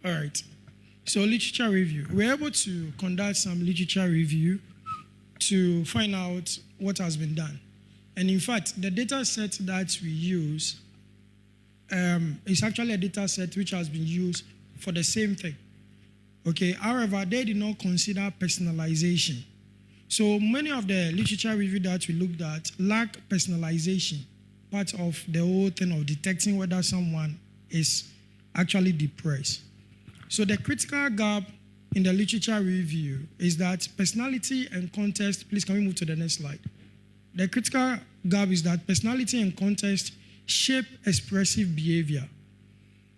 All right. So literature review. We're able to conduct some literature review to find out what has been done. And in fact, the data set that we use is actually a data set which has been used for the same thing. Okay. However, they did not consider personalization. So many of the literature review that we looked at lack personalization, part of the whole thing of detecting whether someone is actually depressed. So the critical gap in the literature review is that personality and context, please can we move to the next slide? The critical gap is that personality and context shape expressive behavior.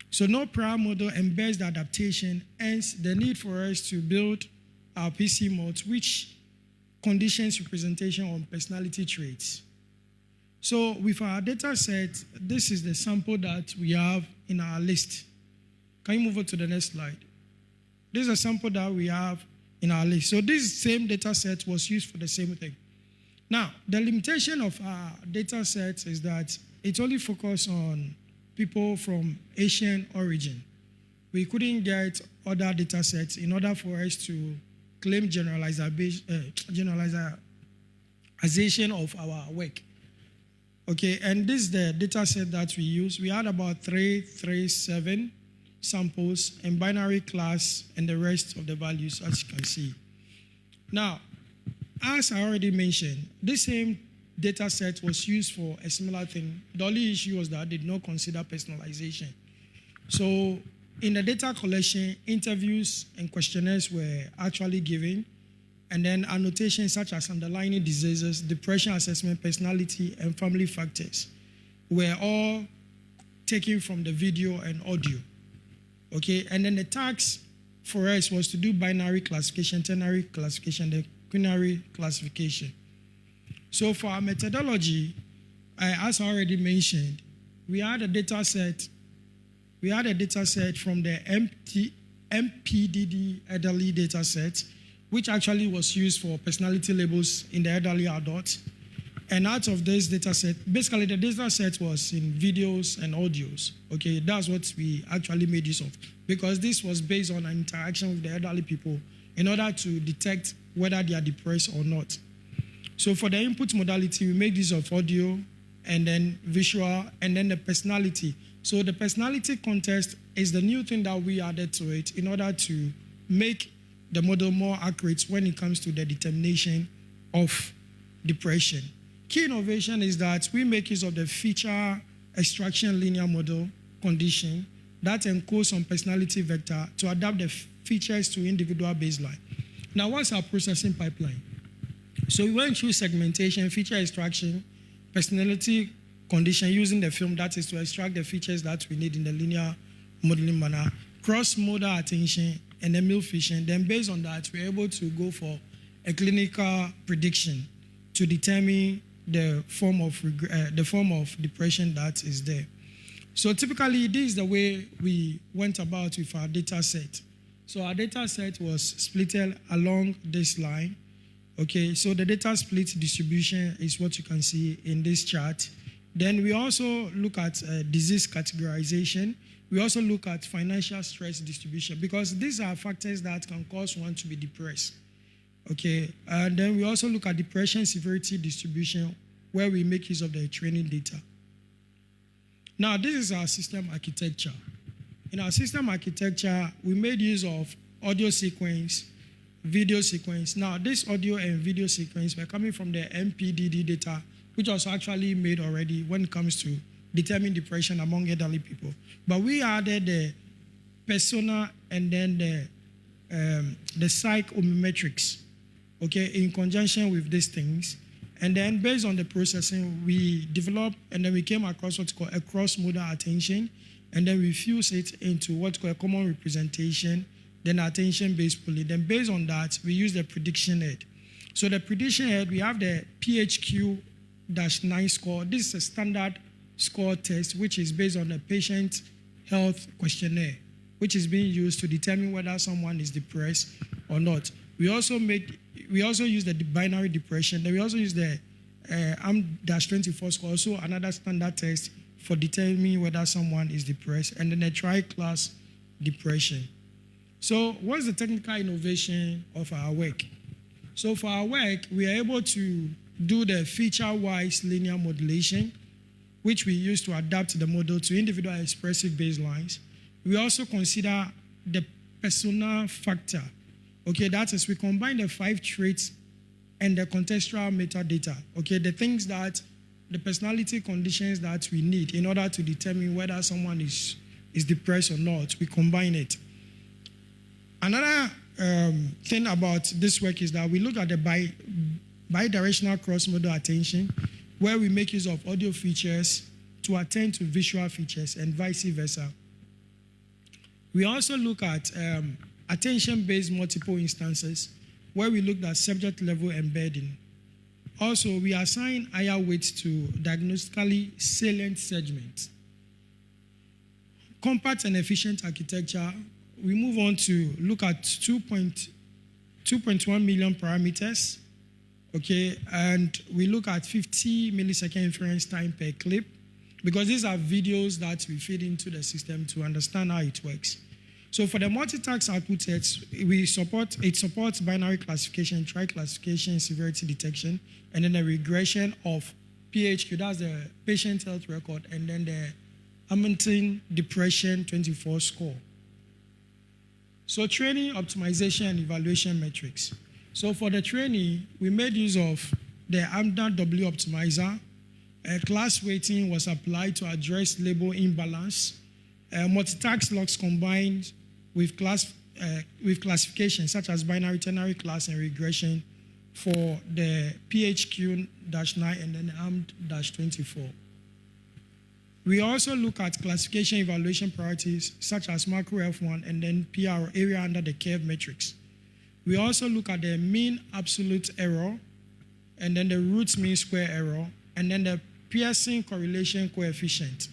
So no prior model embeds the adaptation, hence the need for us to build our PC MulT, which conditions representation on personality traits. So with our data set, this is the sample that we have in our list. Can you move on to the next slide? This is a sample that we have in our list. So this same data set was used for the same thing. Now, the limitation of our data set is that it only focuses on people from Asian origin. We couldn't get other data sets in order for us to claim generalization of our work. Okay, and this is the data set that we use. We had about 337 samples in binary class and the rest of the values, as you can see. Now, as I already mentioned, this same data set was used for a similar thing. The only issue was that they did not consider personalization. So in the data collection, interviews and questionnaires were actually given, and then annotations such as underlying diseases, depression assessment, personality, and family factors were all taken from the video and audio. Okay, and then the task for us was to do binary classification, ternary classification, the quinary classification. So for our methodology, as I already mentioned, we had a data set from the MPDD elderly data set, which actually was used for personality labels in the elderly adults. And out of this data set, basically the data set was in videos and audios. Okay, that's what we actually made use of, because this was based on an interaction with the elderly people in order to detect whether they are depressed or not. So for the input modality, we made use of audio and then visual and then the personality. So the personality context is the new thing that we added to it in order to make the model more accurate when it comes to the determination of depression. Key innovation is that we make use of the feature extraction linear model condition that encodes some personality vector to adapt the features to individual baseline. Now, what's our processing pipeline? So we went through segmentation, feature extraction, personality condition using the film, that is to extract the features that we need in the linear modeling manner, cross-modal attention, and then MIL fishing. Then based on that, we're able to go for a clinical prediction to determine the form of depression that is there. So typically, this is the way we went about with our data set. So our data set was split along this line. Okay, so the data split distribution is what you can see in this chart. Then we also look at disease categorization. We also look at financial stress distribution, because these are factors that can cause one to be depressed. Okay, and then we also look at depression severity distribution, where we make use of the training data. Now, this is our system architecture. In our system architecture, we made use of audio sequence, video sequence. Now, this audio and video sequence were coming from the MPDD data, which was actually made already when it comes to determining depression among elderly people. But we added the persona and then the psychometrics, okay, in conjunction with these things. And then based on the processing, we developed and then we came across what's called a cross-modal attention, and then we fuse it into what's called a common representation, then attention-based pooling. Then based on that, we use the prediction head. So the prediction head, we have the PHQ-9 score. This is a standard score test, which is based on the patient health questionnaire, which is being used to determine whether someone is depressed or not. We also use the binary depression. Then we also use the AM-24 score, also another standard test for determining whether someone is depressed, and then the tri-class depression. So what's the technical innovation of our work? So for our work, we are able to do the feature-wise linear modulation, which we use to adapt the model to individual expressive baselines. We also consider the persona factor. Okay, that is, we combine the 5 traits and the contextual metadata. Okay, the things that, the personality conditions that we need in order to determine whether someone is depressed or not, we combine it. Another thing about this work is that we look at the bidirectional cross-modal attention, where we make use of audio features to attend to visual features and vice versa. We also look at attention-based multiple instances, where we looked at subject-level embedding. Also, we assign higher weights to diagnostically salient segments. Compact and efficient architecture, we move on to look at 2.1 million parameters, okay, and we look at 50 millisecond inference time per clip, because these are videos that we feed into the system to understand how it works. So for the multitask output sets, it supports binary classification, tri-classification, severity detection, and then the regression of PHQ, that's the patient health record, and then the Hamilton Depression 24 score. So training, optimization, and evaluation metrics. So for the training, we made use of the AMDA W optimizer. Class weighting was applied to address label imbalance. Multitask logs combined with classification such as binary ternary class and regression for the PHQ-9 and then the AMD-24. We also look at classification evaluation priorities such as macro F1 and then PR, area under the curve metrics. We also look at the mean absolute error and then the root mean square error and then the Pearson correlation coefficient.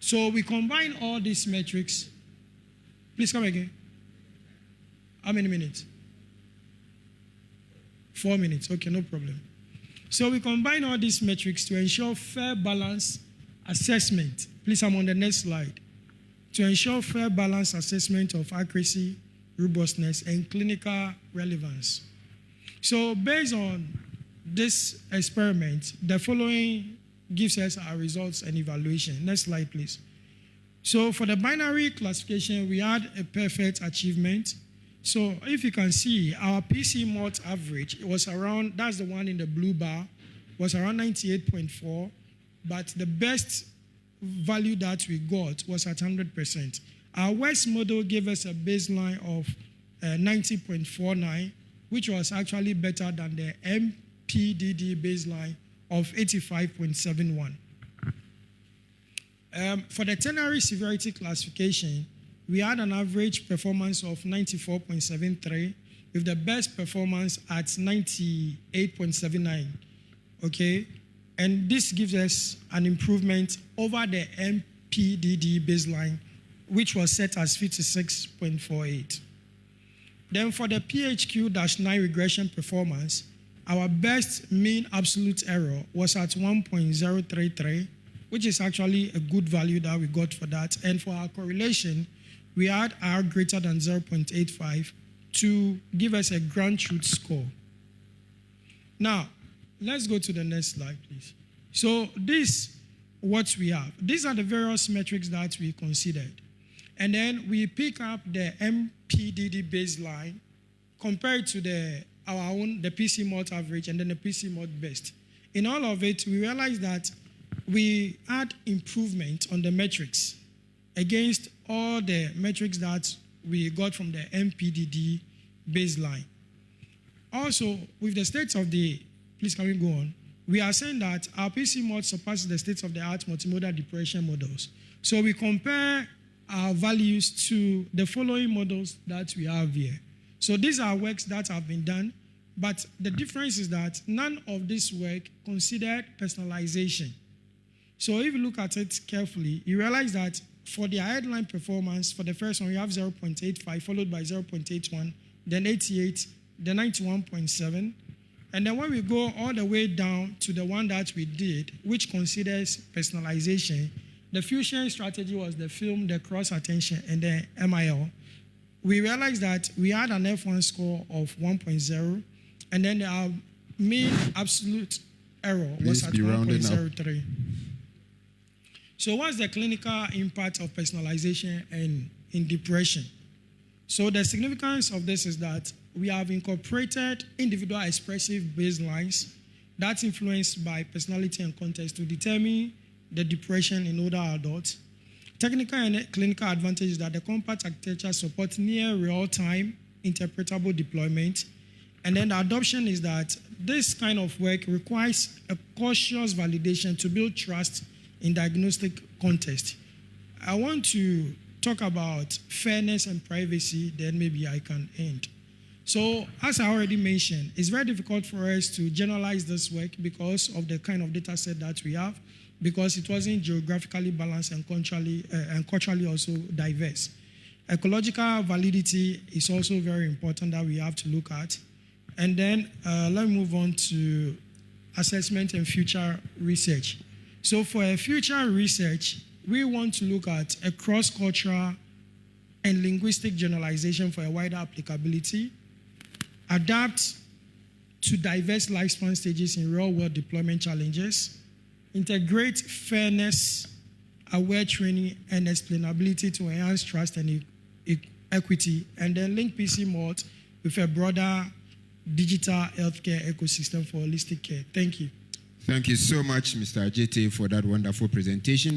So we combine all these metrics. Please come again. How many minutes? 4 minutes. Okay, no problem. So we combine all these metrics to ensure fair balance assessment. Please, I'm on the next slide. To ensure fair balance assessment of accuracy, robustness, and clinical relevance. So based on this experiment, the following gives us our results and evaluation. Next slide, please. So for the binary classification, we had a perfect achievement. So if you can see, our PC MulT average, it was around, that's the one in the blue bar, was around 98.4. But the best value that we got was at 100%. Our West model gave us a baseline of 90.49, which was actually better than the MPDD baseline of 85.71. For the ternary severity classification, we had an average performance of 94.73, with the best performance at 98.79, okay? And this gives us an improvement over the MPDD baseline, which was set as 56.48. Then for the PHQ-9 regression performance, our best mean absolute error was at 1.033, which is actually a good value that we got for that. And for our correlation, we had R greater than 0.85 to give us a grand truth score. Now, let's go to the next slide, please. So this, what we have. These are the various metrics that we considered. And then we pick up the MPDD baseline compared to the PC MulT average and then the PC MulT best. In all of it, we realized that we had improvement on the metrics against all the metrics that we got from the MPDD baseline. Also, with the states of the, please can we go on? We are saying that our PC MulT surpasses the state-of-the-art multimodal depression models. So we compare our values to the following models that we have here. So these are works that have been done, but the difference is that none of this work considered personalization. So if you look at it carefully, you realize that for the headline performance, for the first one, we have 0.85, followed by 0.81, then 88, then 91.7. And then when we go all the way down to the one that we did, which considers personalization, The fusion strategy was the film, the cross attention, and the MIL. We realized that we had an F1 score of 1.0, and then our mean absolute error was at 1.03. So what's the clinical impact of personalization and in depression? So the significance of this is that we have incorporated individual expressive baselines that's influenced by personality and context to determine the depression in older adults. Technical and clinical advantage is that the compact architecture supports near real-time interpretable deployment. And then the adoption is that this kind of work requires a cautious validation to build trust in diagnostic context. I want to talk about fairness and privacy, then maybe I can end. So, as I already mentioned, it's very difficult for us to generalize this work because of the kind of data set that we have, because it wasn't geographically balanced and culturally also diverse. Ecological validity is also very important that we have to look at. And then let me move on to assessment and future research. So for a future research, we want to look at a cross-cultural and linguistic generalization for a wider applicability, adapt to diverse lifespan stages in real-world deployment challenges, integrate fairness, aware training, and explainability to enhance trust and equity, and then link PC MulT with a broader digital healthcare ecosystem for holistic care. Thank you. Thank you so much, Mr. Ajete, for that wonderful presentation.